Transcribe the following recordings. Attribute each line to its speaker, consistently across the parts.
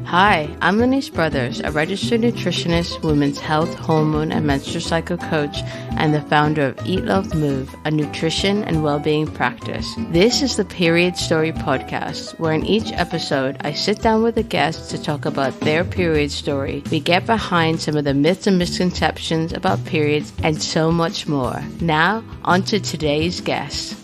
Speaker 1: Hi, I'm Lenise Brothers, a registered nutritionist, women's health, hormone, and menstrual cycle coach, and the founder of Eat, Love, Move, a nutrition and well-being practice. This is the Period Story podcast, where in each episode, I sit down with a guest to talk about their period story. We get behind some of the myths and misconceptions about periods and so much more. Now, on to today's guest.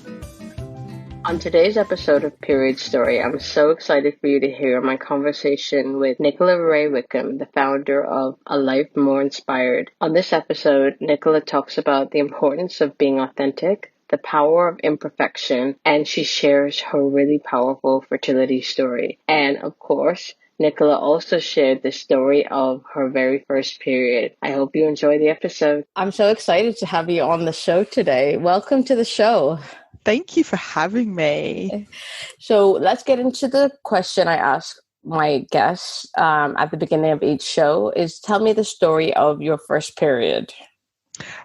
Speaker 1: On today's episode of Period Story, I'm so excited for you to hear my conversation with Nicola Rae-Wickham, the founder of A Life More Inspired. On this episode, Nicola talks about the importance of being authentic, the power of imperfection, and she shares her really powerful fertility story. And of course, Nicola also shared the story of her very first period. I hope you enjoy the episode. I'm so excited to have you on the show today. Welcome to the show.
Speaker 2: Thank you for having me.
Speaker 1: So let's get into the question I ask my guests at the beginning of each show is tell me the story of your first period.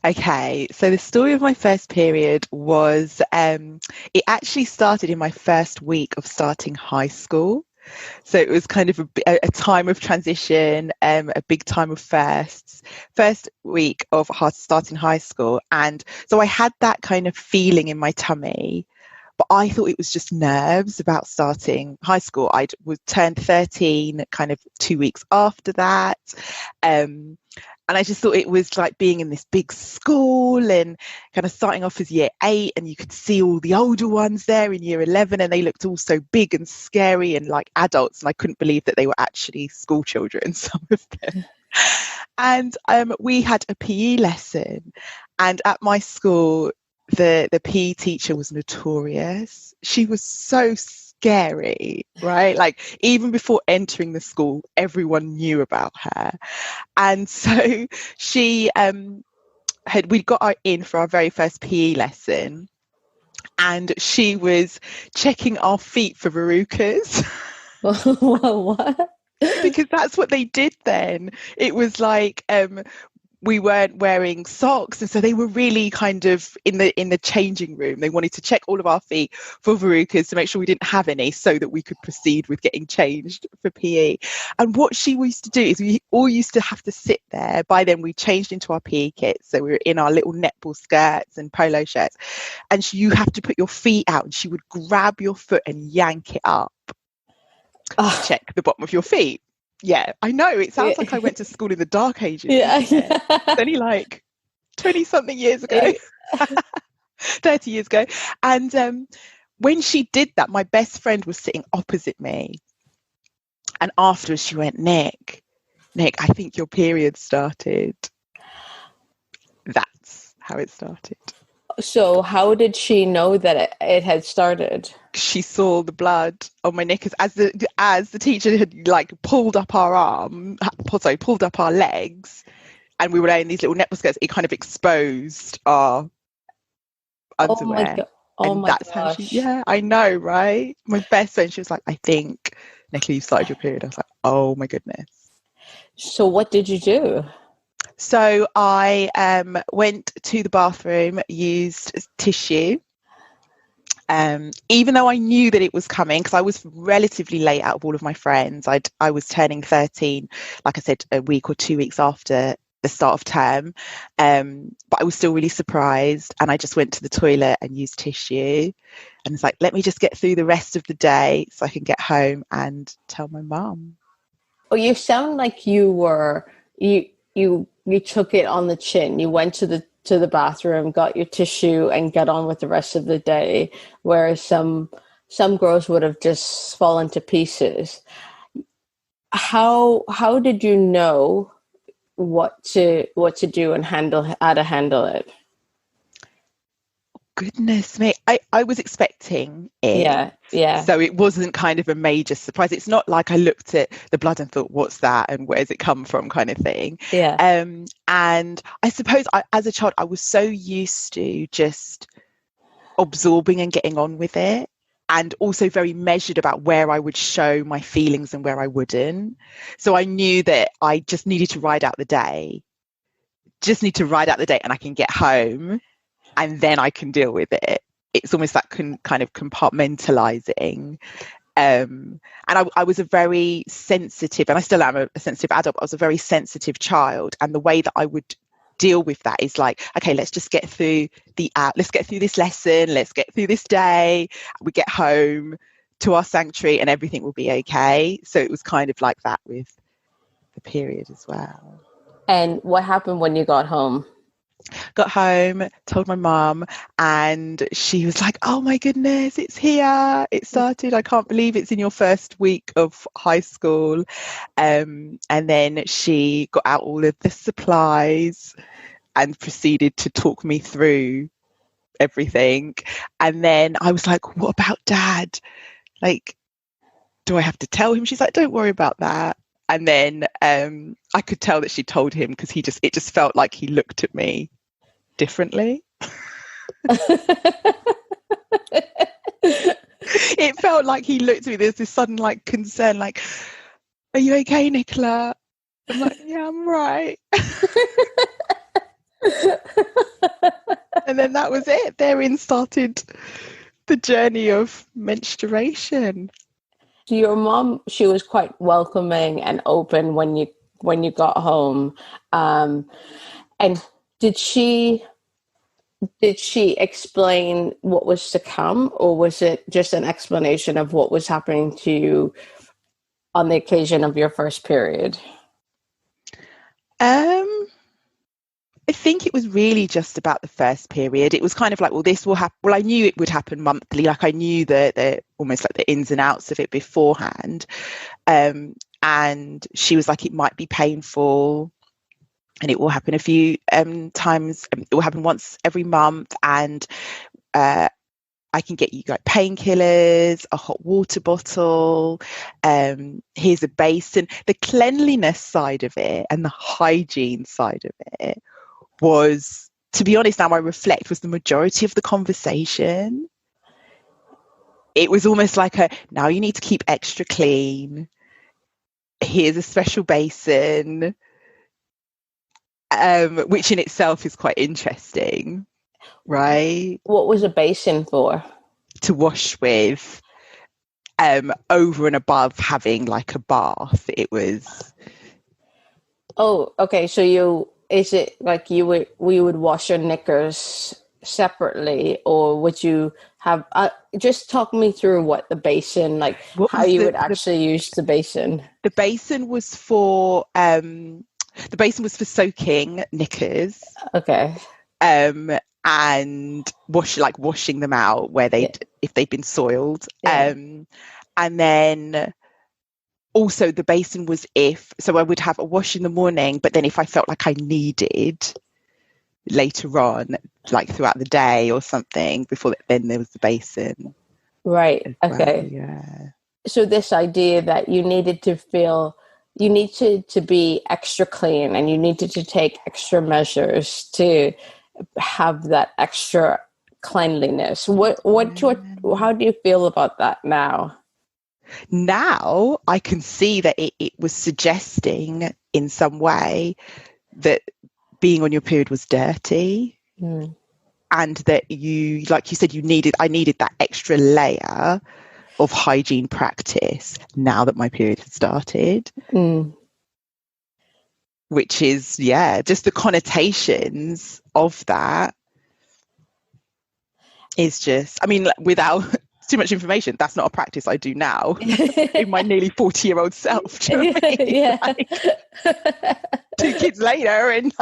Speaker 2: Okay, so the story of my first period was, it actually started in my first week of starting high school. So it was kind of a time of transition, a big time of firsts, first week of starting high school. And so I had that kind of feeling in my tummy, but I thought it was just nerves about starting high school. I turned 13 kind of 2 weeks after that. And I just thought it was like being in this big school and kind of starting off as year 8, and you could see all the older ones there in year 11, and they looked all so big and scary and like adults. And I couldn't believe that they were actually school children, some of them. And we had a PE lesson, and at my school, the PE teacher was notorious. She was so scary, right? Like even before entering the school, everyone knew about her. And so she we got her in for our very first PE lesson, and she was checking our feet for verrucas.
Speaker 1: What?
Speaker 2: Because that's what they did then. It was like we weren't wearing socks, and so they were really kind of in the changing room. They wanted to check all of our feet for verrucas to make sure we didn't have any, so that we could proceed with getting changed for PE. And what she used to do is we all used to have to sit there. By then we changed into our PE kits, so we were in our little netball skirts and polo shirts, and you have to put your feet out, and she would grab your foot and yank it up to check the bottom of your feet. Yeah, I know. It sounds like I went to school in the dark ages.
Speaker 1: Yeah.
Speaker 2: It's only like 20-something years ago, 30 years ago. And when she did that, my best friend was sitting opposite me. And afterwards she went, Nick, I think your period started. That's how it started.
Speaker 1: So how did she know that it had started?
Speaker 2: She saw the blood on my knickers as the teacher had like pulled up our legs, and we were wearing these little netball skirts. It kind of exposed our underwear.
Speaker 1: That's
Speaker 2: how yeah, I know, right? My best friend, she was like, I think, Nicola, you started your period. I was like, oh my goodness.
Speaker 1: So what did you do?
Speaker 2: So I went to the bathroom, used tissue. Even though I knew that it was coming, because I was relatively late out of all of my friends. I was turning 13, like I said, a week or 2 weeks after the start of term. But I was still really surprised, and I just went to the toilet and used tissue. And it's like, let me just get through the rest of the day so I can get home and tell my mum.
Speaker 1: Oh, you sound like you took it on the chin. You went to the bathroom, got your tissue, and got on with the rest of the day. Whereas some girls would have just fallen to pieces. How did you know what to do and how to handle it?
Speaker 2: Goodness me, I was expecting it.
Speaker 1: Yeah.
Speaker 2: So it wasn't kind of a major surprise. It's not like I looked at the blood and thought, what's that and where's it come from kind of thing.
Speaker 1: Yeah.
Speaker 2: And I suppose as a child, I was so used to just absorbing and getting on with it, and also very measured about where I would show my feelings and where I wouldn't. So I knew that I just needed to ride out the day. And I can get home, and then I can deal with it. It's almost that kind of compartmentalizing. And I was a very sensitive, and I still am a sensitive adult, but I was a very sensitive child. And the way that I would deal with that is like, okay, let's just get through let's get through this lesson, let's get through this day. We get home to our sanctuary and everything will be okay. So it was kind of like that with the period as well.
Speaker 1: And what happened when you got home?
Speaker 2: Got home, told my mum, and she was like, oh my goodness, it's here, it started, I can't believe it's in your first week of high school. And then she got out all of the supplies and proceeded to talk me through everything. And then I was like, what about Dad? Like, do I have to tell him? She's like, don't worry about that. And then I could tell that she told him, because it just felt like he looked at me differently. It felt like he looked at me, there's this sudden like concern, like, are you okay, Nicola? I'm like, yeah, I'm right. And then that was it. Therein started the journey of menstruation.
Speaker 1: Your mom, she was quite welcoming and open when you got home. And did she explain what was to come, or was it just an explanation of what was happening to you on the occasion of your first period?
Speaker 2: I think it was really just about the first period. It was kind of like, well, this will happen. Well, I knew it would happen monthly. Like I knew the almost like the ins and outs of it beforehand. And she was like, it might be painful, and it will happen a few times. It will happen once every month, and I can get you like painkillers, a hot water bottle. Here's a basin. The cleanliness side of it and the hygiene side of it was, to be honest, now I reflect, was the majority of the conversation. It was almost like now you need to keep extra clean. Here's a special basin, which in itself is quite interesting, right?
Speaker 1: What was a basin for?
Speaker 2: To wash with, over and above having like a bath. It was.
Speaker 1: Oh, okay. So is it like we would wash your knickers separately, or would you have just talk me through what the basin, like how you would actually use the basin?
Speaker 2: The basin was for soaking knickers.
Speaker 1: Okay.
Speaker 2: And washing them out where if they'd been soiled. Yeah. And then also the basin was so I would have a wash in the morning, but then if I felt like I needed later on, like throughout the day or something, then there was the basin.
Speaker 1: Right. Okay.
Speaker 2: Well, yeah.
Speaker 1: So this idea that you needed to be extra clean, and you needed to take extra measures to have that extra cleanliness. How do you feel about that now?
Speaker 2: Now I can see that it was suggesting in some way that being on your period was dirty. And that you, like you said, I needed that extra layer of hygiene practice now that my period had started. Which is, just the connotations of that is just, I mean, without too much information, that's not a practice I do now in my nearly 40-year-old self. Do you know what I mean?
Speaker 1: Yeah.
Speaker 2: Like, 2 kids later, and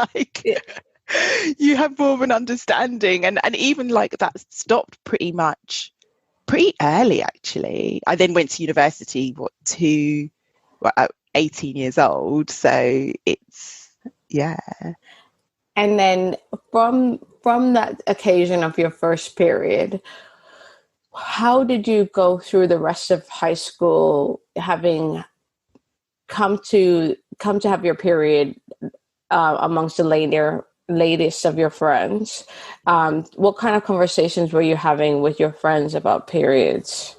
Speaker 2: you have more of an understanding, and even like that stopped pretty early, actually. I then went to university, 18 years old, so it's
Speaker 1: And then from that occasion of your first period, how did you go through the rest of high school, having come to have your period amongst the latest of your friends? What kind of conversations were you having with your friends about periods?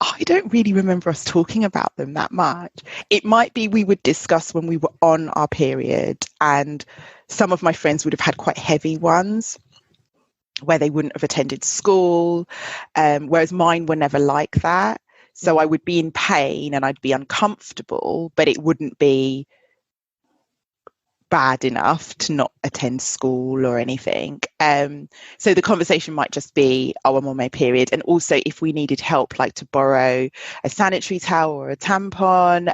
Speaker 2: I don't really remember us talking about them that much. It might be we would discuss when we were on our period, and some of my friends would have had quite heavy ones. where they wouldn't have attended school, whereas mine were never like that. So I would be in pain and I'd be uncomfortable, but it wouldn't be bad enough to not attend school or anything. So the conversation might just be, oh, I'm on my period. And also if we needed help, like to borrow a sanitary towel or a tampon,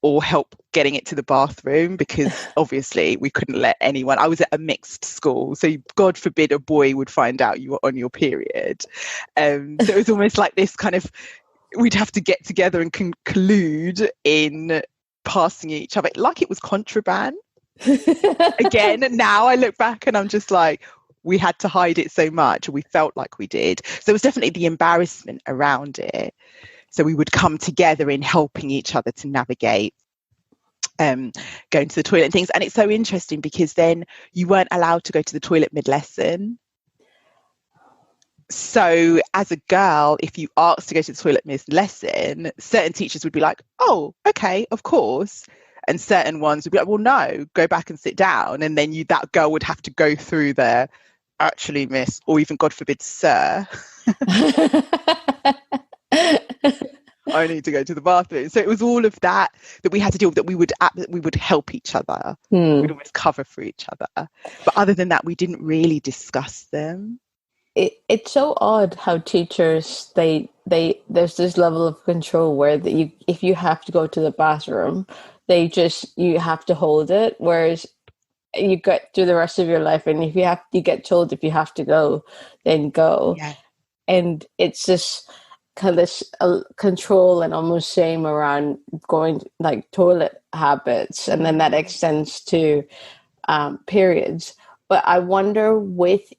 Speaker 2: or help getting it to the bathroom, because obviously we couldn't let anyone. I was at a mixed school, so God forbid a boy would find out you were on your period. So it was almost like this kind of, we'd have to get together and conclude in passing each other like it was contraband. Again, now I look back and I'm just like, we had to hide it so much, or we felt like we did. So it was definitely the embarrassment around it. So we would come together in helping each other to navigate going to the toilet and things. And it's so interesting because then you weren't allowed to go to the toilet mid-lesson. So as a girl, if you asked to go to the toilet mid-lesson, certain teachers would be like, oh, okay, of course. And certain ones would be like, well, no, go back and sit down. And then that girl would have to go through there, actually, miss, or even, God forbid, sir. I need to go to the bathroom. So it was all of that we had to deal with, that we would help each other. We'd always cover for each other. But other than that, we didn't really discuss them.
Speaker 1: It's so odd how teachers, there's this level of control where if you have to go to the bathroom, you have to hold it. Whereas you get through the rest of your life, and if you get told if you have to go, then go.
Speaker 2: Yeah.
Speaker 1: And it's just kind of this control and almost shame around going, like, toilet habits, and then that extends to periods. But I wonder,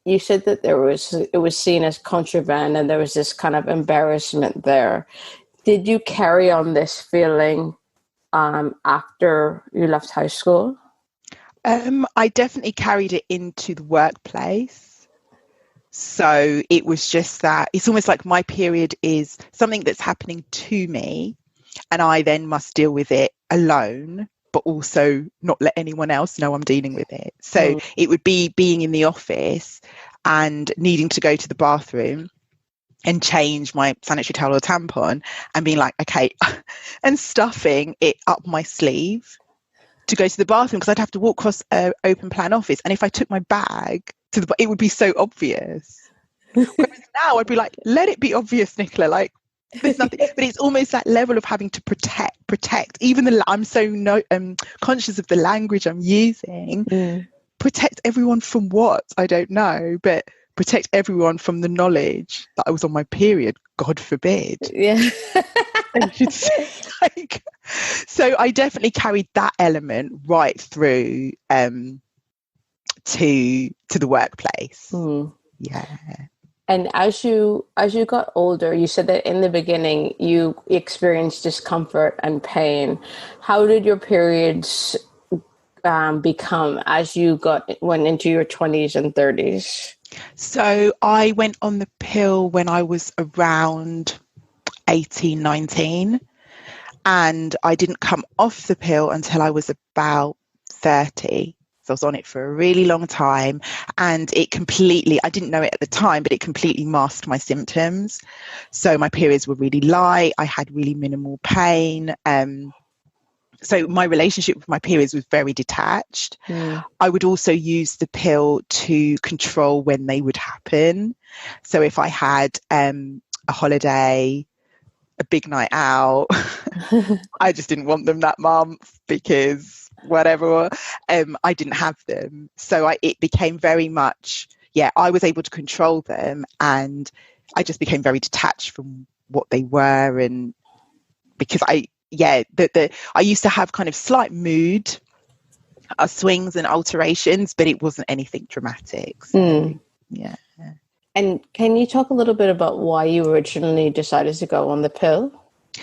Speaker 1: you said that it was seen as contraband, and there was this kind of embarrassment there. Did you carry on this feeling after you left high school?
Speaker 2: I definitely carried it into the workplace. So it was just that it's almost like my period is something that's happening to me, and I then must deal with it alone, but also not let anyone else know I'm dealing with it. So it would be being in the office and needing to go to the bathroom and change my sanitary towel or tampon and being like, okay, and stuffing it up my sleeve to go to the bathroom, because I'd have to walk across an open plan office. And if I took my bag it would be so obvious. Whereas now I'd be like, let it be obvious, Nicola, like there's nothing. But it's almost that level of having to protect. Even I'm so conscious of the language I'm using. Protect everyone from what? I don't know, but protect everyone from the knowledge that I was on my period. God forbid.
Speaker 1: Yeah.
Speaker 2: So I definitely carried that element right through to the workplace. Yeah.
Speaker 1: And as you got older, you said that in the beginning you experienced discomfort and pain. How did your periods become as you went into your 20s and 30s?
Speaker 2: So I went on the pill when I was around 18, 19, and I didn't come off the pill until I was about 30. So I was on it for a really long time, and I didn't know it at the time, but it completely masked my symptoms. So my periods were really light. I had really minimal pain. So my relationship with my periods was very detached. I would also use the pill to control when they would happen. So if I had a holiday, a big night out, I just didn't want them that month because whatever, I didn't have them. So it became very much, I was able to control them, and I just became very detached from what they were. And because I used to have kind of slight mood swings and alterations, but it wasn't anything dramatic. So, yeah.
Speaker 1: And can you talk a little bit about why you originally decided to go on the pill?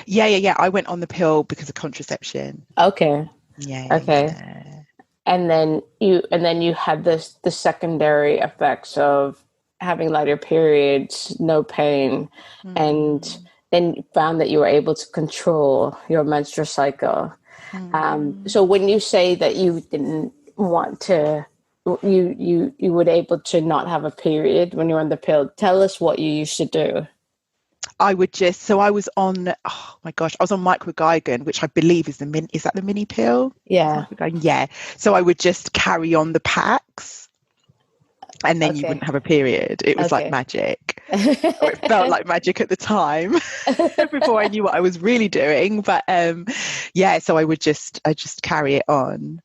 Speaker 2: Yeah. I went on the pill because of contraception.
Speaker 1: Okay.
Speaker 2: Yeah.
Speaker 1: Okay.
Speaker 2: Yeah.
Speaker 1: And then you had the secondary effects of having lighter periods, no pain, and then found that you were able to control your menstrual cycle. So when you say that you didn't want to you were able to not have a period when you were on the pill. Tell us what you used to do.
Speaker 2: I was on, oh my gosh, I was on microgygon, which I believe is is that the mini pill?
Speaker 1: Yeah.
Speaker 2: Yeah. So I would just carry on the packs and then you wouldn't have a period. It was like magic. Or it felt like magic at the time before I knew what I was really doing. But so I just carry it on.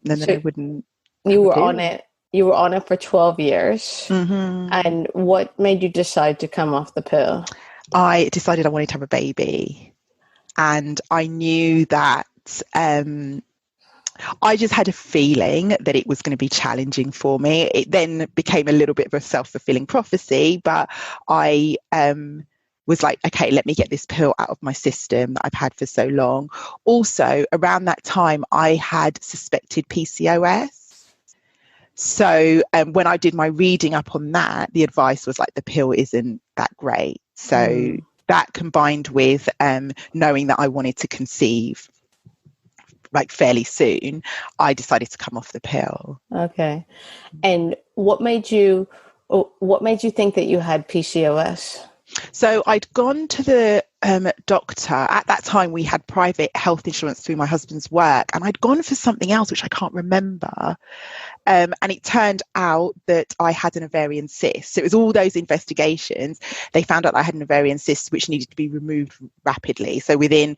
Speaker 2: And then I wouldn't.
Speaker 1: You were on it. You were on it for 12 years.
Speaker 2: Mm-hmm.
Speaker 1: And what made you decide to come off the pill?
Speaker 2: I decided I wanted to have a baby. And I knew that I just had a feeling that it was going to be challenging for me. It then became a little bit of a self-fulfilling prophecy, but I was like, okay, let me get this pill out of my system that I've had for so long. Also, around that time, I had suspected PCOS. So when I did my reading up on that, the advice was like, the pill isn't that great. So that combined with knowing that I wanted to conceive like fairly soon, I decided to come off the pill.
Speaker 1: Okay. And what made you think that you had PCOS?
Speaker 2: So I'd gone to the doctor. At that time, we had private health insurance through my husband's work, and I'd gone for something else, which I can't remember. And it turned out that I had an ovarian cyst. So it was all those investigations. They found out I had an ovarian cyst, which needed to be removed rapidly. So they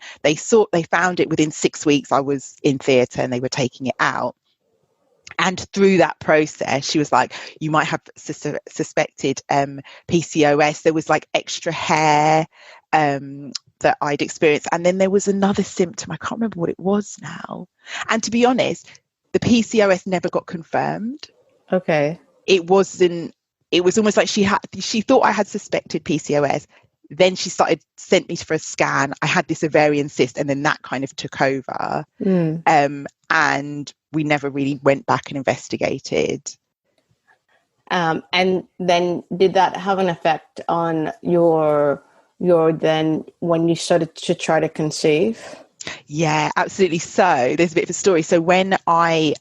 Speaker 2: found it within 6 weeks. I was in theatre and they were taking it out. And through that process, she was like, you might have suspected PCOS. There was like extra hair that I'd experienced. And then there was another symptom. I can't remember what it was now. And to be honest, the PCOS never got confirmed.
Speaker 1: Okay.
Speaker 2: It was almost like she thought I had suspected PCOS. Then she sent me for a scan. I had this ovarian cyst, and then that kind of took over. And we never really went back and investigated.
Speaker 1: And then did that have an effect on your then when you started to try to conceive?
Speaker 2: Yeah, absolutely. So there's a bit of a story. So when I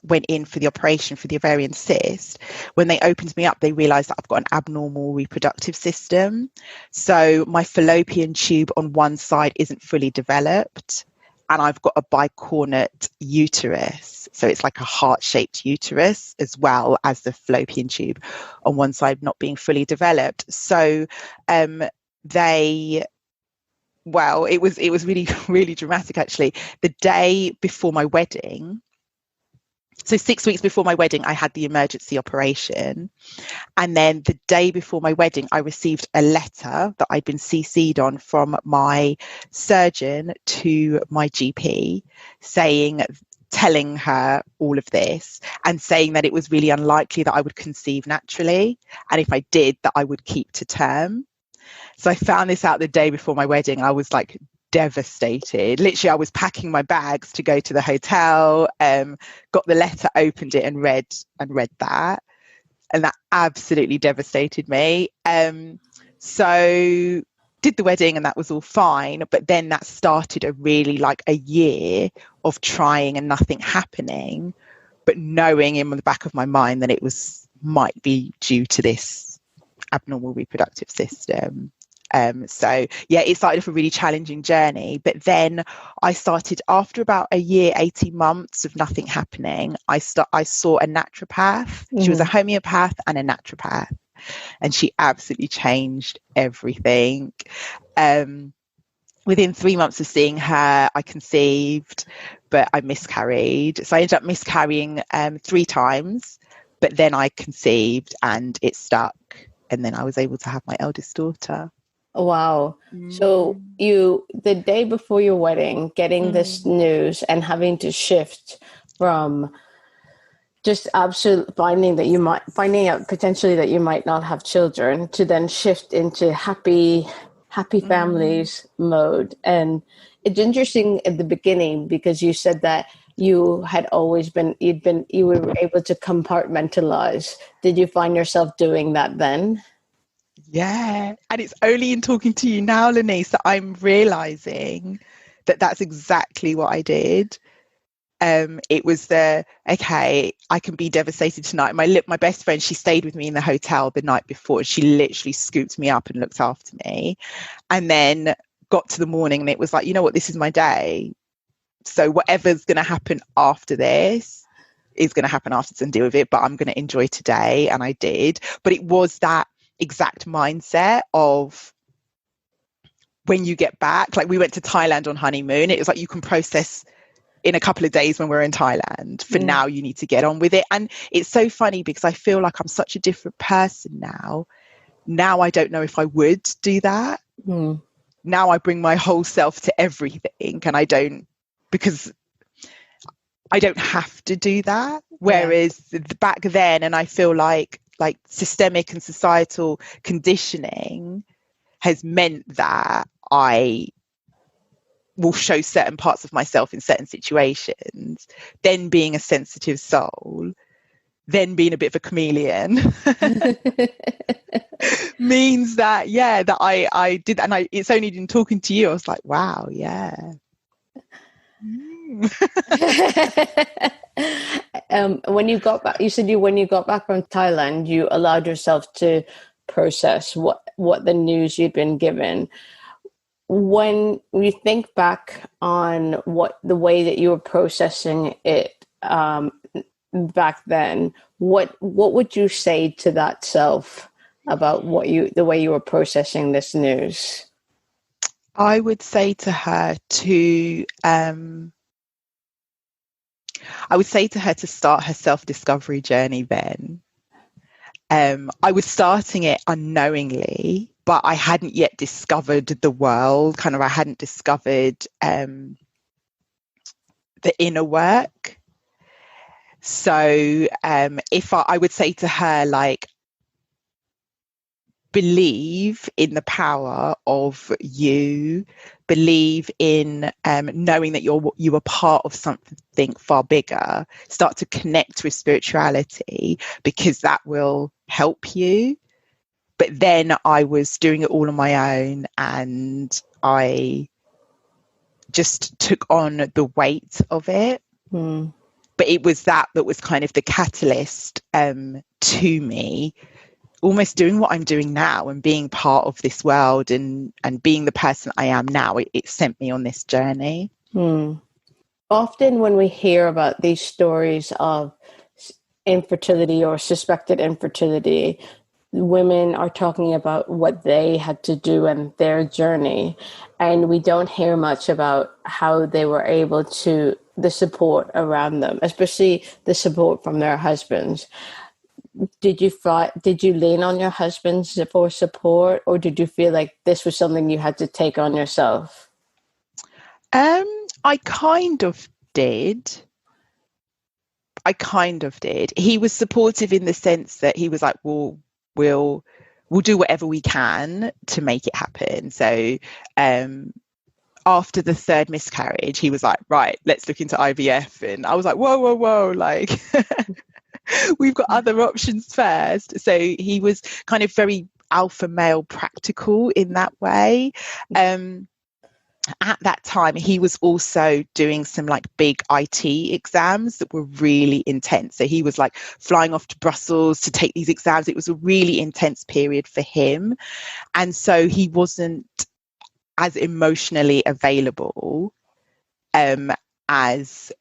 Speaker 2: went in for the operation for the ovarian cyst, when they opened me up, they realised that I've got an abnormal reproductive system. So my fallopian tube on one side isn't fully developed, and I've got a bicornate uterus. So it's like a heart-shaped uterus, as well as the fallopian tube on one side not being fully developed. So it was really, really dramatic, actually. The day before my wedding, so 6 weeks before my wedding, I had the emergency operation. And then the day before my wedding, I received a letter that I'd been CC'd on from my surgeon to my GP, telling her all of this and saying that it was really unlikely that I would conceive naturally. And if I did, that I would keep to term. So I found this out the day before my wedding. I was like devastated. Literally, I was packing my bags to go to the hotel, got the letter, opened it and read that. And that absolutely devastated me. So did the wedding and that was all fine. But then that started a year of trying and nothing happening, but knowing in the back of my mind that it might be due to this abnormal reproductive system. So yeah, it started off a really challenging journey. But then I started, after about a year, 18 months of nothing happening, I saw a naturopath. She was a homeopath and a naturopath, and she absolutely changed everything. Within 3 months of seeing her, I conceived, but I miscarried. So I ended up miscarrying 3 times, but then I conceived and it stuck. And then I was able to have my eldest daughter.
Speaker 1: Wow. So the day before your wedding, getting this news and having to shift from just absolute finding out potentially that you might not have children, to then shift into happy families mode. And it's interesting at the beginning because you said that you had always you were able to compartmentalize. Did you find yourself doing that then?
Speaker 2: Yeah. And it's only in talking to you now, Lanice, that I'm realizing that that's exactly what I did. It was okay, I can be devastated tonight. My best friend, she stayed with me in the hotel the night before. She literally scooped me up and looked after me. And then got to the morning and it was like, you know what, this is my day. So whatever's going to happen after this is going to happen afterwards and deal with it. But I'm going to enjoy today. And I did. But it was that exact mindset of when you get back, like we went to Thailand on honeymoon. It was like you can process in a couple of days when we're in Thailand. For now, you need to get on with it. And it's so funny because I feel like I'm such a different person now. Now I don't know if I would do that. Now I bring my whole self to everything, and because I don't have to do that. Whereas back then, and I feel like systemic and societal conditioning has meant that I will show certain parts of myself in certain situations, then being a sensitive soul, then being a bit of a chameleon means that, that I did. And it's only in talking to you, I was like, wow, yeah.
Speaker 1: When you got back, you said when you got back from Thailand, you allowed yourself to process what the news you'd been given. When you think back on the way that you were processing it back then, what would you say to that self about the way you were processing this news?
Speaker 2: I would say to her to start her self-discovery journey then. I was starting it unknowingly, but I hadn't yet discovered the world. I hadn't discovered the inner work. So if I would say to her, like, believe in the power of you, believe in knowing that you are part of something far bigger, start to connect with spirituality, because that will help you. But then I was doing it all on my own, and I just took on the weight of it. But it was that was kind of the catalyst to me almost doing what I'm doing now and being part of this world and being the person I am now. It sent me on this journey.
Speaker 1: Often when we hear about these stories of infertility or suspected infertility, women are talking about what they had to do and their journey. And we don't hear much about how they were able to, the support around them, especially the support from their husbands. Did you lean on your husbands for support, or did you feel like this was something you had to take on yourself?
Speaker 2: I kind of did. He was supportive in the sense that he was like, well, we'll do whatever we can to make it happen. So after the third miscarriage, he was like, right, let's look into IVF. And I was like, whoa, like we've got other options first. So he was kind of very alpha male practical in that way. At that time, he was also doing some like big IT exams that were really intense. So he was like flying off to Brussels to take these exams. It was a really intense period for him. And so he wasn't as emotionally available as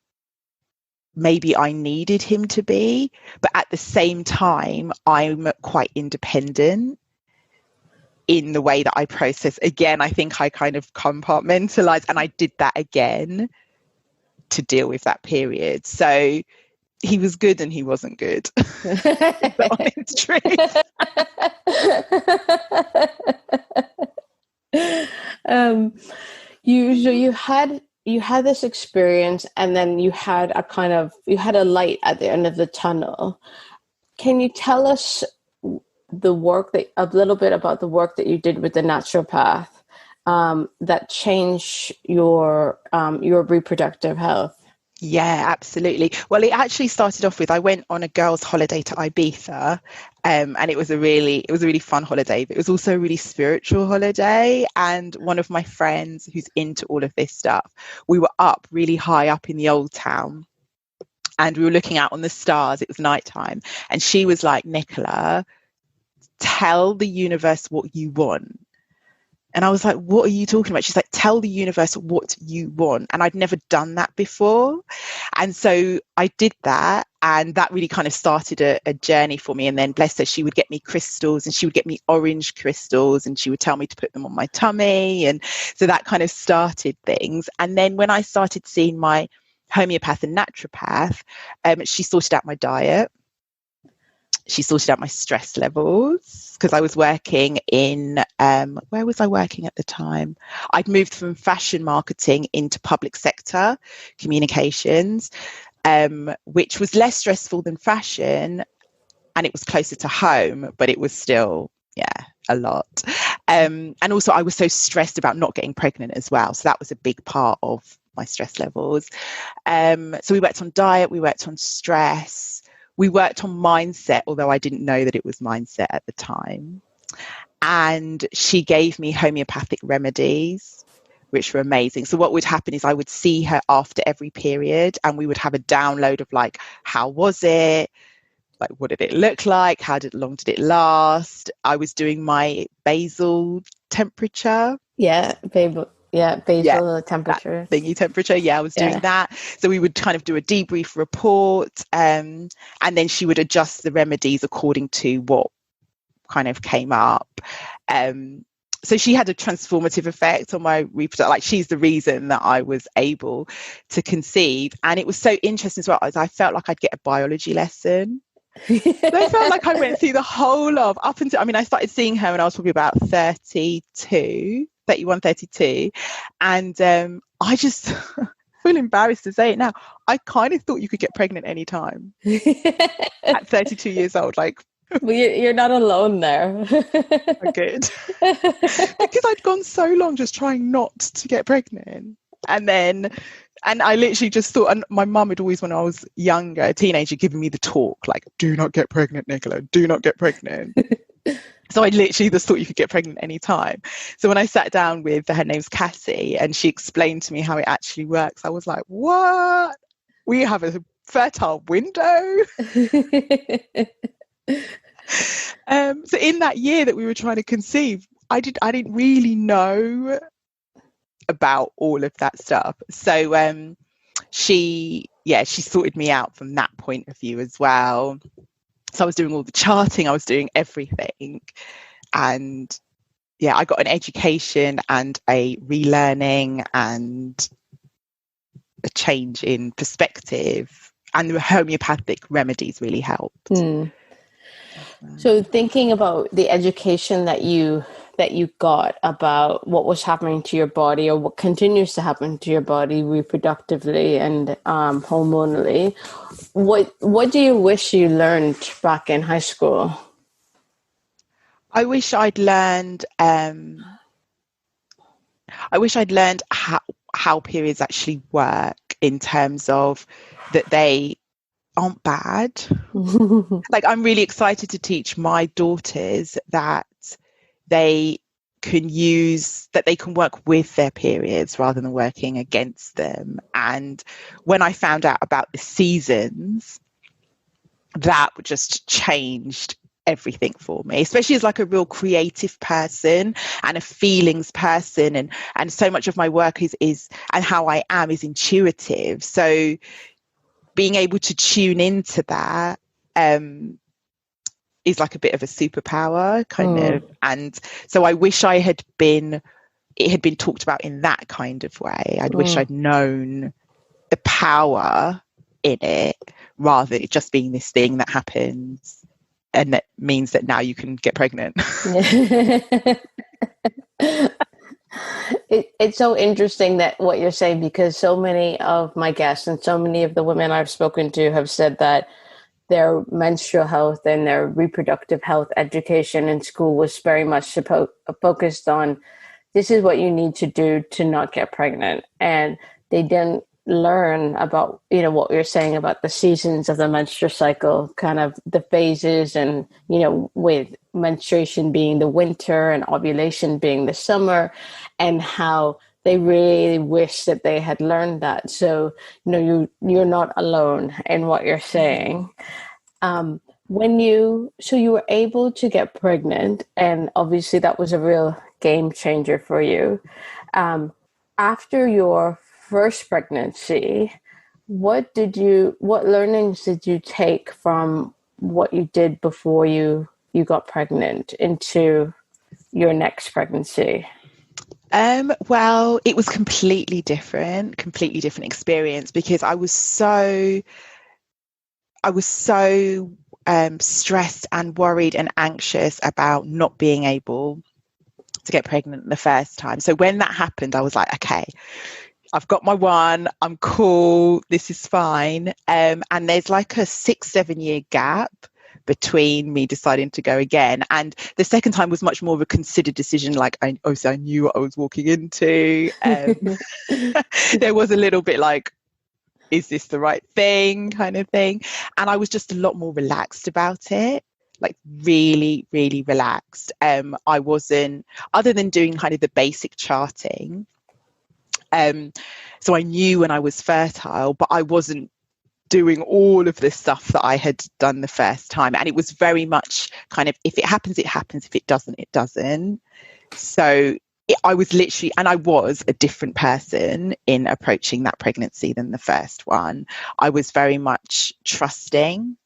Speaker 2: maybe I needed him to be. But at the same time, I'm quite independent in the way that I process. Again, I think I kind of compartmentalize, and I did that again to deal with that period. So he was good and he wasn't good. The honest truth.
Speaker 1: You had this experience, and then you had a light at the end of the tunnel. Can you tell us a little bit about the work that you did with the naturopath that changed your reproductive health?
Speaker 2: Yeah, absolutely. Well, it actually started off with I went on a girls' holiday to Ibiza, and it was a really fun holiday. But it was also a really spiritual holiday. And one of my friends who's into all of this stuff, we were up really high up in the old town, and we were looking out on the stars. It was nighttime, and she was like, "Nicola, tell the universe what you want." And I was like, what are you talking about? She's like, tell the universe what you want. And I'd never done that before. And so I did that. And that really kind of started a journey for me. And then, bless her, she would get me crystals, and she would get me orange crystals, and she would tell me to put them on my tummy. And so that kind of started things. And then when I started seeing my homeopath and naturopath, she sorted out my diet. She sorted out my stress levels, because I was working in, where was I working at the time? I'd moved from fashion marketing into public sector communications, which was less stressful than fashion, and it was closer to home, but it was still, yeah, a lot. And also I was so stressed about not getting pregnant as well. So that was a big part of my stress levels. So we worked on diet, we worked on stress. We worked on mindset, although I didn't know that it was mindset at the time. And she gave me homeopathic remedies, which were amazing. So what would happen is I would see her after every period, and we would have a download of like, how was it? Like, what did it look like? How long did it last? I was doing my basal temperature.
Speaker 1: Yeah, basil. Yeah,
Speaker 2: Yeah,
Speaker 1: basal temperature.
Speaker 2: thingy temperature. Yeah, I was doing that. So we would kind of do a debrief report, and then she would adjust the remedies according to what kind of came up. So she had a transformative effect on my reproduction. Like, she's the reason that I was able to conceive. And it was so interesting as well, as I felt like I'd get a biology lesson. So I felt like I went through the whole of up until, I mean, I started seeing her when I was probably about 31, 32. And I just feel embarrassed to say it now. I kind of thought you could get pregnant anytime at 32 years old. Like,
Speaker 1: well, you're not alone there.
Speaker 2: Good. Because I'd gone so long just trying not to get pregnant. And I literally just thought, and my mum had always, when I was younger, a teenager, given me the talk, like, do not get pregnant, Nicola, do not get pregnant. So I literally just thought you could get pregnant any time. So when I sat down with, her name's Cassie, and she explained to me how it actually works, I was like, what? We have a fertile window? So in that year that we were trying to conceive, I didn't really know about all of that stuff. So she sorted me out from that point of view as well. So I was doing all the charting, I was doing everything. And yeah, I got an education and a relearning and a change in perspective, and the homeopathic remedies really helped.
Speaker 1: So thinking about the education that you got about what was happening to your body, or what continues to happen to your body reproductively and hormonally, what do you wish you learned back in high school?
Speaker 2: I wish I'd learned how periods actually work, in terms of that they aren't bad. Like, I'm really excited to teach my daughters that they can work with their periods rather than working against them. And when I found out about the seasons, that just changed everything for me, especially as like a real creative person and a feelings person, and so much of my work is and how I am is intuitive. So being able to tune into that is like a bit of a superpower kind of. And so I wish it had been talked about in that kind of way. I'd wish I'd known the power in it, rather than it just being this thing that happens and that means that now you can get pregnant.
Speaker 1: It's so interesting that what you're saying, because so many of my guests and so many of the women I've spoken to have said that their menstrual health and their reproductive health education in school was very much focused on, this is what you need to do to not get pregnant. And they didn't learn about, what you're saying about the seasons of the menstrual cycle, kind of the phases, and, with menstruation being the winter and ovulation being the summer, and how they really wish that they had learned that. So, you're not alone in what you're saying. So you were able to get pregnant, and obviously that was a real game changer for you. After your first pregnancy, what learnings did you take from what you did before you got pregnant into your next pregnancy?
Speaker 2: Well, it was completely different experience, because I was so stressed and worried and anxious about not being able to get pregnant the first time. So when that happened, I was like, okay, I've got my one, I'm cool, this is fine. And there's like a 6-7 year gap between me deciding to go again. And the second time was much more of a considered decision. Like, I knew what I was walking into. There was a little bit like, is this the right thing kind of thing? And I was just a lot more relaxed about it, like really, really relaxed. I wasn't, other than doing kind of the basic charting. So I knew when I was fertile, but I wasn't doing all of this stuff that I had done the first time. And it was very much kind of, if it happens, it happens. If it doesn't, it doesn't. So I was literally, and I was a different person in approaching that pregnancy than the first one. I was very much trusting,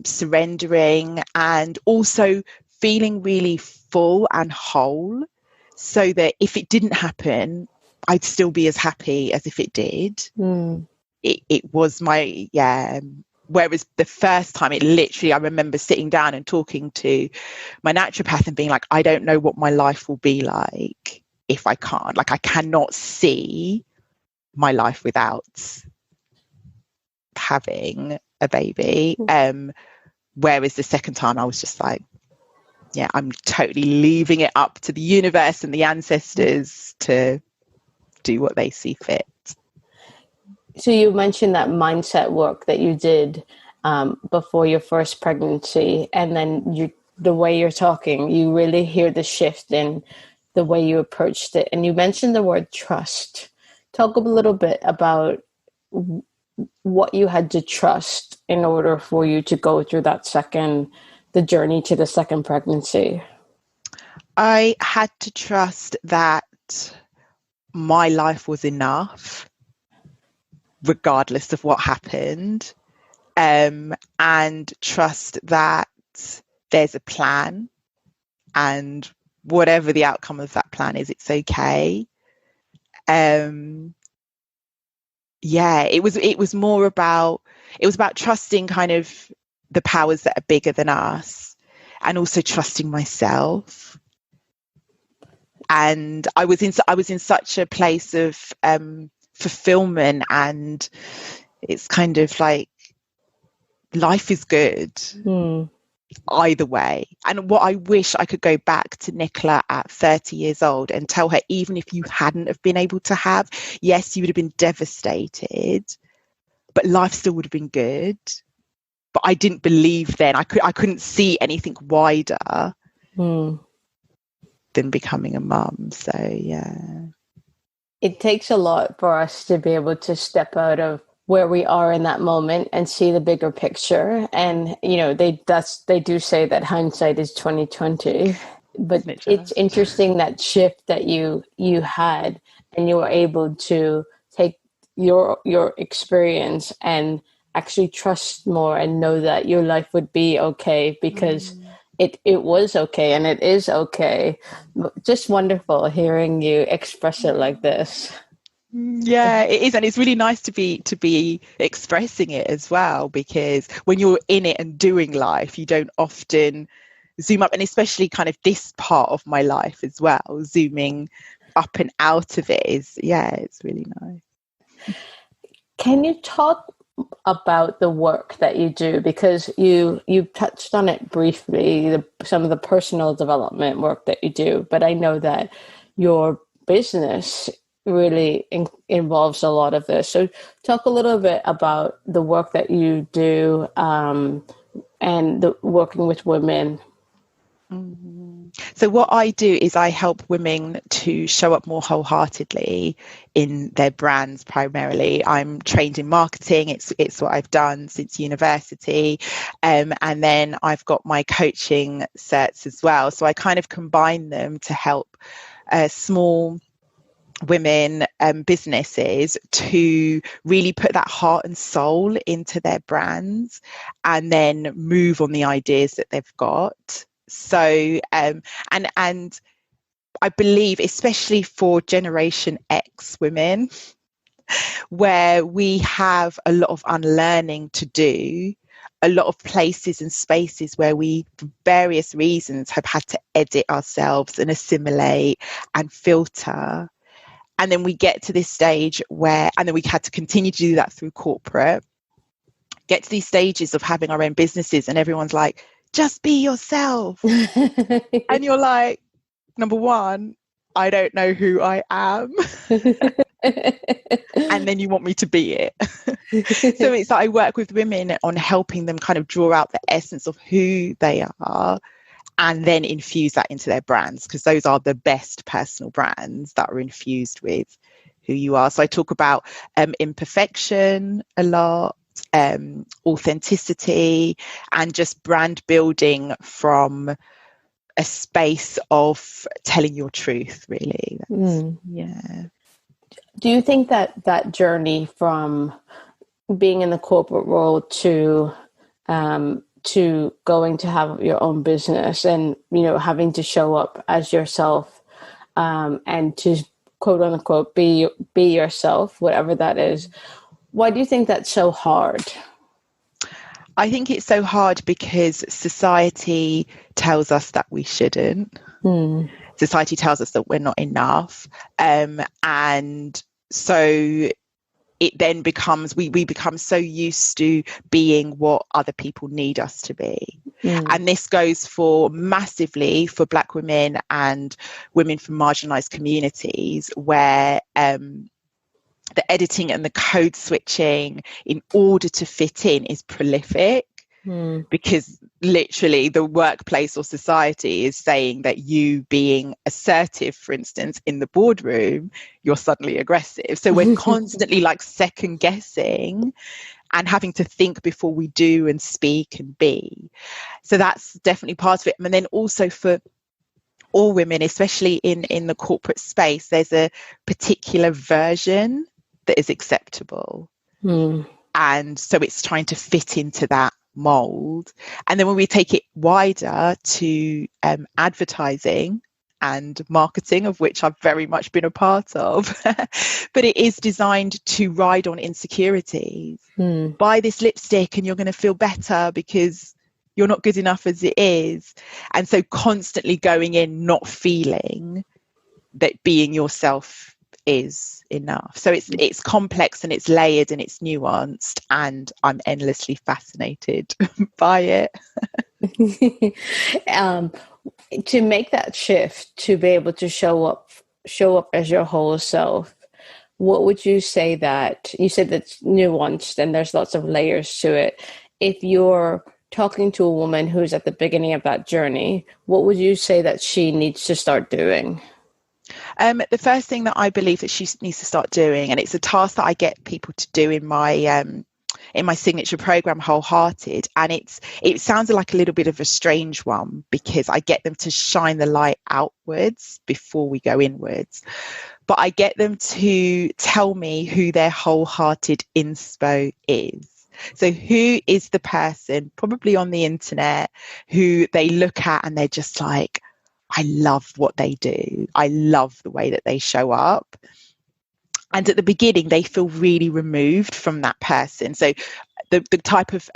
Speaker 2: surrendering, and also feeling really full and whole, so that if it didn't happen, I'd still be as happy as if it did. It was whereas the first time, it literally, I remember sitting down and talking to my naturopath and being like, I don't know what my life will be like if I can't. Like, I cannot see my life without having a baby. Whereas the second time, I was just like, yeah, I'm totally leaving it up to the universe and the ancestors to do what they see fit.
Speaker 1: So you mentioned that mindset work that you did before your first pregnancy, and then the way you're talking, you really hear the shift in the way you approached it. And you mentioned the word trust. Talk a little bit about what you had to trust in order for you to go through the journey to the second pregnancy.
Speaker 2: I had to trust that my life was enough, regardless of what happened, and trust that there's a plan, and whatever the outcome of that plan is, it's okay. It was more about, trusting kind of the powers that are bigger than us, and also trusting myself. And I was in such a place of fulfillment, and it's kind of like, life is good either way. And what I wish, I could go back to Nicola at 30 years old and tell her, even if you hadn't have been able to have, yes, you would have been devastated, but life still would have been good. But I didn't believe then. I couldn't see anything wider than becoming a mum. So yeah,
Speaker 1: it takes a lot for us to be able to step out of where we are in that moment and see the bigger picture. And they do say that hindsight is 20/20. But it's interesting that shift that you had, and you were able to take your experience and actually trust more and know that your life would be okay, because it was okay, and it is okay. Just wonderful hearing you express it like this.
Speaker 2: Yeah, it is. And it's really nice to be expressing it as well, because when you're in it and doing life, you don't often zoom up, and especially kind of this part of my life as well, zooming up and out of it it's really nice.
Speaker 1: Can you talk about the work that you do? Because you touched on it briefly, some of the personal development work that you do, but I know that your business really involves a lot of this. So talk a little bit about the work that you do, and the working with women.
Speaker 2: So what I do is I help women to show up more wholeheartedly in their brands primarily. I'm trained in marketing. It's what I've done since university. And then I've got my coaching certs as well. So I kind of combine them to help small women businesses to really put that heart and soul into their brands and then move on the ideas that they've got. So and I believe, especially for Generation X women, where we have a lot of unlearning to do, a lot of places and spaces where we, for various reasons, have had to edit ourselves and assimilate and filter. And then we get to this stage where, and then we had to continue to do that through corporate, get to these stages of having our own businesses and everyone's like, just be yourself. And you're like, number one, I don't know who I am. And then you want me to be it. So it's like I work with women on helping them kind of draw out the essence of who they are and then infuse that into their brands, because those are the best personal brands that are infused with who you are. So I talk about imperfection a lot, authenticity, and just brand building from a space of telling your truth, really. Yeah.
Speaker 1: Do you think that that journey from being in the corporate world to going to have your own business and, you know, having to show up as yourself, and to quote unquote be yourself, whatever that is, why do you think that's so hard?
Speaker 2: I think it's so hard because society tells us that we shouldn't. Society tells us that we're not enough. And so it then becomes, we become so used to being what other people need us to be. And this goes for massively for Black women and women from marginalised communities, where the editing and the code switching in order to fit in is prolific. Because literally the workplace or society is saying that you being assertive, for instance, in the boardroom, you're suddenly aggressive. So we're constantly like second guessing and having to think before we do and speak and be. So that's definitely part of it. And then also for all women, especially in the corporate space, there's a particular version that is acceptable. And so it's trying to fit into that mold. And then when we take it wider to advertising and marketing, of which I've very much been a part of, but it is designed to ride on insecurities. Buy this lipstick and you're going to feel better because you're not good enough as it is. And so constantly going in not feeling that being yourself is enough. So it's complex and it's layered and it's nuanced, and I'm endlessly fascinated by it.
Speaker 1: To make that shift, to be able to show up as your whole self, what would you say that, you said that's nuanced and there's lots of layers to it. If you're talking to a woman who's at the beginning of that journey, what would you say that she needs to start doing?
Speaker 2: The first thing that I believe that she needs to start doing, and it's a task that I get people to do in my signature program, Wholehearted, and it sounds like a little bit of a strange one because I get them to shine the light outwards before we go inwards. But I get them to tell me who their wholehearted inspo is. So who is the person, probably on the internet, who they look at and they're just like, I love what they do. I love the way that they show up. And at the beginning, they feel really removed from that person. So the type of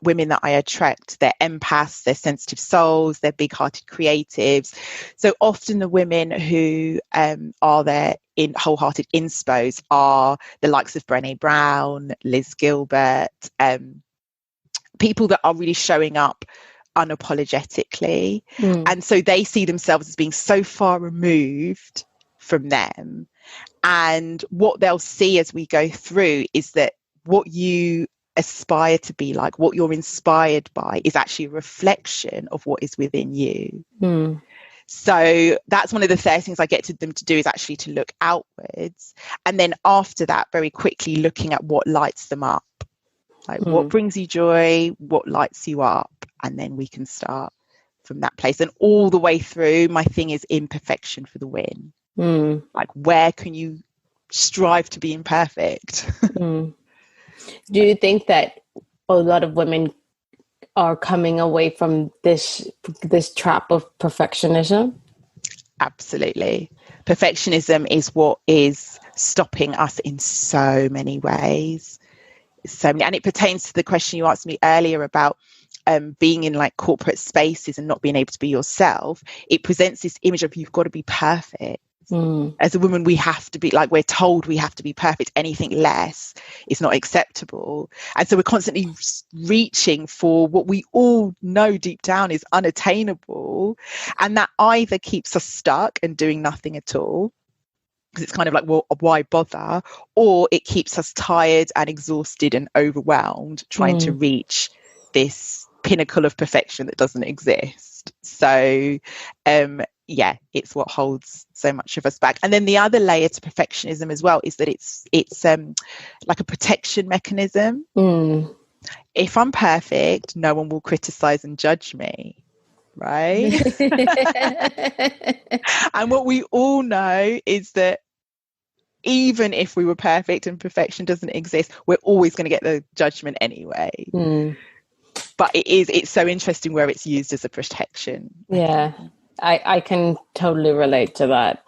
Speaker 2: women that I attract, they're empaths, they're sensitive souls, they're big-hearted creatives. So often the women who are there in wholehearted inspos are the likes of Brené Brown, Liz Gilbert, people that are really showing up unapologetically. And so they see themselves as being so far removed from them. And what they'll see as we go through is that what you aspire to be like, what you're inspired by, is actually a reflection of what is within you. So that's one of the first things I get to them to do, is actually to look outwards. And then after that, very quickly looking at what lights them up. Like what brings you joy, what lights you up, and then we can start from that place. And all the way through, my thing is imperfection for the win. Like, where can you strive to be imperfect?
Speaker 1: Do you think that a lot of women are coming away from this trap of perfectionism?
Speaker 2: Absolutely. Perfectionism is what is stopping us in so many ways. And it pertains to the question you asked me earlier about being in like corporate spaces and not being able to be yourself. It presents this image of you've got to be perfect. As a woman, we have to be, like, we're told we have to be perfect. Anything less is not acceptable. And so we're constantly reaching for what we all know deep down is unattainable. And that either keeps us stuck and doing nothing at all, because it's kind of like, well, why bother? Or it keeps us tired and exhausted and overwhelmed trying to reach this pinnacle of perfection that doesn't exist. So, yeah, it's what holds so much of us back. And then the other layer to perfectionism as well is that it's like a protection mechanism. If I'm perfect, no one will criticize and judge me. Right? And what we all know is that even if we were perfect and perfection doesn't exist, we're always going to get the judgment anyway. But it's so interesting where it's used as a protection.
Speaker 1: Yeah, I can totally relate to that.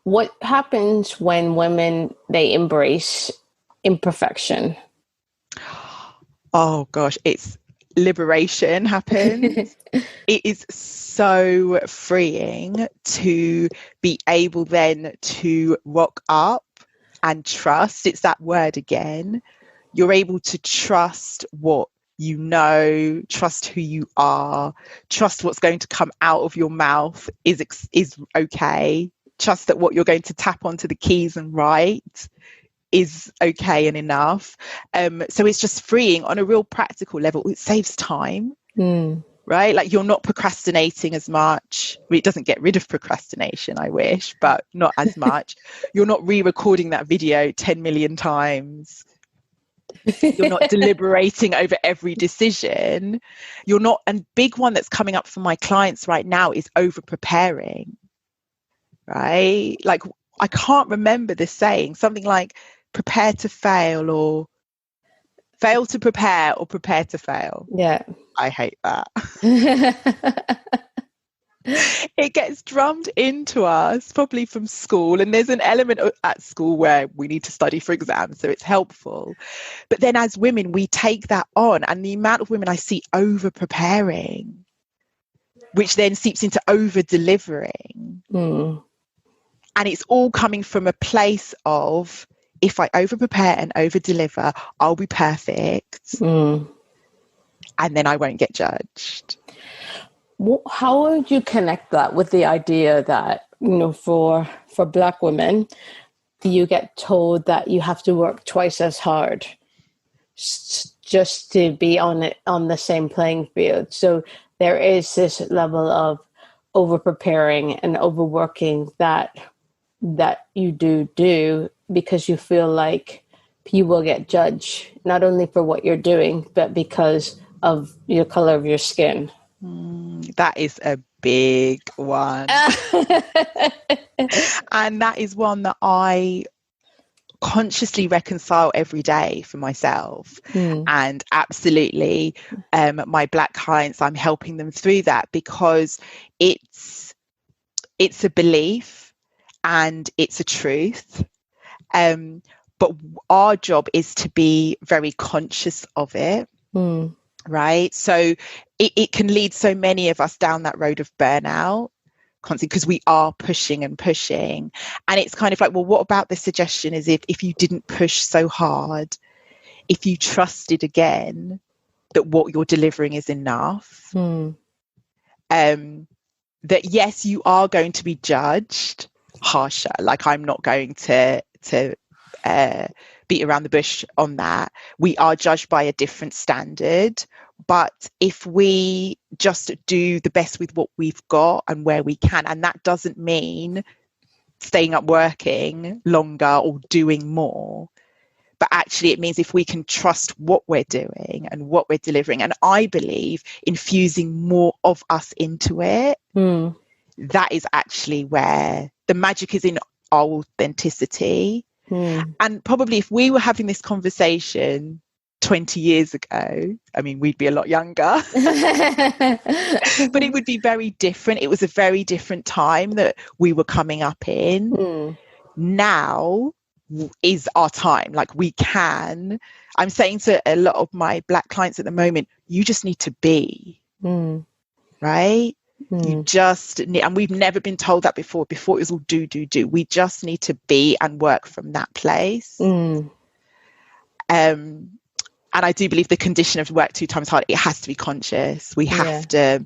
Speaker 1: What happens when women, they embrace imperfection?
Speaker 2: Oh gosh, it's liberation happens. It is so freeing to be able then to rock up and trust. It's that word again. You're able to trust what you know, trust who you are, trust what's going to come out of your mouth is okay. Trust that what you're going to tap onto the keys and write is okay and enough. So it's just freeing on a real practical level. It saves time, right? Like, you're not procrastinating as much. It doesn't get rid of procrastination, I wish, but not as much. You're not re-recording that video 10 million times. You're not deliberating over every decision. You're not. And big one that's coming up for my clients right now is over preparing, right? Like, I can't remember the saying, something like prepare to fail, or fail to prepare, or prepare to fail.
Speaker 1: Yeah.
Speaker 2: I hate that. It gets drummed into us probably from school, and there's an element at school where we need to study for exams, so it's helpful. But then as women, we take that on, and the amount of women I see over preparing, which then seeps into over delivering. And it's all coming from a place of, if I over prepare and over deliver, I'll be perfect, and then I won't get judged.
Speaker 1: How would you connect that with the idea that, for Black women, you get told that you have to work twice as hard just to be on the same playing field? So there is this level of over preparing and overworking that you do because you feel like you will get judged, not only for what you're doing, but because of your color of your skin.
Speaker 2: That is a big one. And that is one that I consciously reconcile every day for myself. And absolutely, my Black clients, I'm helping them through that, because it's a belief and it's a truth. But our job is to be very conscious of it. Right? So it can lead so many of us down that road of burnout constantly, because we are pushing and pushing. And it's kind of like, well, what about the suggestion is if you didn't push so hard, if you trusted again that what you're delivering is enough, that yes, you are going to be judged. harsher. Like, I'm not going to beat around the bush on that. We are judged by a different standard. But if we just do the best with what we've got and where we can, and that doesn't mean staying up working longer or doing more, but actually it means if we can trust what we're doing and what we're delivering, and I believe infusing more of us into it, that is actually where the magic is, in our authenticity. And probably if we were having this conversation 20 years ago, I mean, we'd be a lot younger, but it would be very different. It was a very different time that we were coming up in. Now is our time. Like, we can, I'm saying to a lot of my Black clients at the moment, you just need to be, right? You just need, and we've never been told that before. Before it was all do. We just need to be and work from that place. And I do believe the condition of work 2 times hard, it has to be conscious. We have to,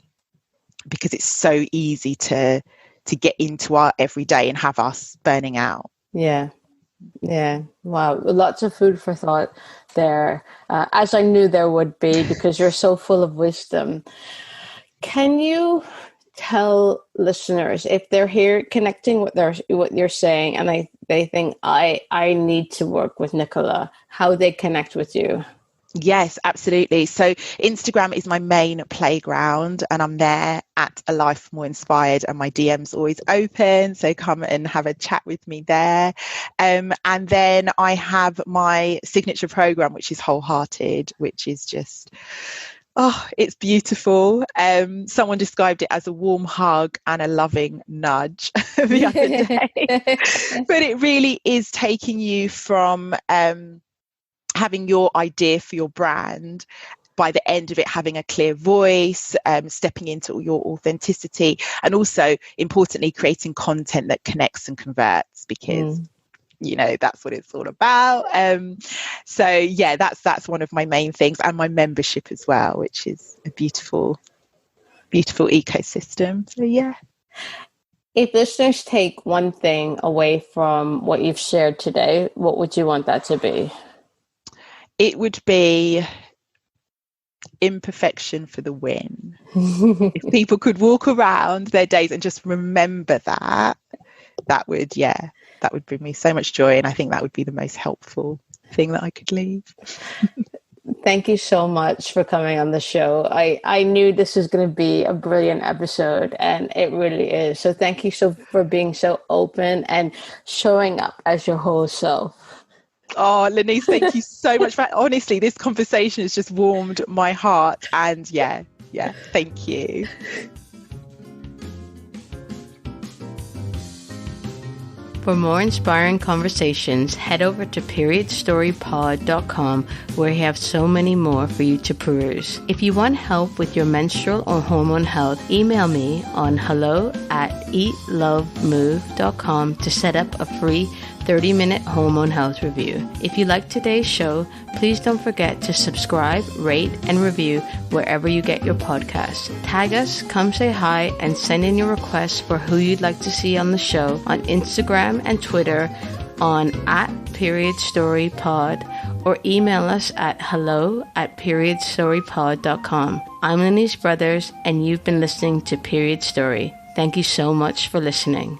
Speaker 2: because it's so easy to get into our everyday and have us burning out.
Speaker 1: Yeah. Wow. Lots of food for thought there, as I knew there would be, because you're so full of wisdom. Can you tell listeners, if they're here connecting with what you're saying, and they think I need to work with Nicola, how they connect with you?
Speaker 2: Yes, absolutely. So Instagram is my main playground, and I'm there at A Life More Inspired, and my DM's always open. So come and have a chat with me there. And then I have my signature program, which is Wholehearted, which is just, it's beautiful. Someone described it as a warm hug and a loving nudge the other day. But it really is taking you from having your idea for your brand, by the end of it having a clear voice, stepping into your authenticity, and also importantly creating content that connects and converts, because you know that's what it's all about. So yeah, that's one of my main things, and my membership as well, which is a beautiful ecosystem. So yeah.
Speaker 1: If listeners take one thing away from what you've shared today, what would you want that to be?
Speaker 2: It would be imperfection for the win. If people could walk around their days and just remember that would bring me so much joy. And I think that would be the most helpful thing that I could leave.
Speaker 1: Thank you so much for coming on the show. I knew this was going to be a brilliant episode, and it really is. So thank you for being so open and showing up as your whole self.
Speaker 2: Oh, Lenise, thank you so much. Honestly, this conversation has just warmed my heart. And yeah, thank you.
Speaker 1: For more inspiring conversations, head over to periodstorypod.com, where we have so many more for you to peruse. If you want help with your menstrual or hormone health, email me on hello@eatlovemove.com to set up a free 30-minute hormone health review. If you like today's show, please don't forget to subscribe, rate, and review wherever you get your podcasts. Tag us, come say hi, and send in your requests for who you'd like to see on the show on Instagram and Twitter on @periodstorypod, or email us at hello@periodstorypod.com. I'm Lenise Brothers, and you've been listening to Period Story. Thank you so much for listening.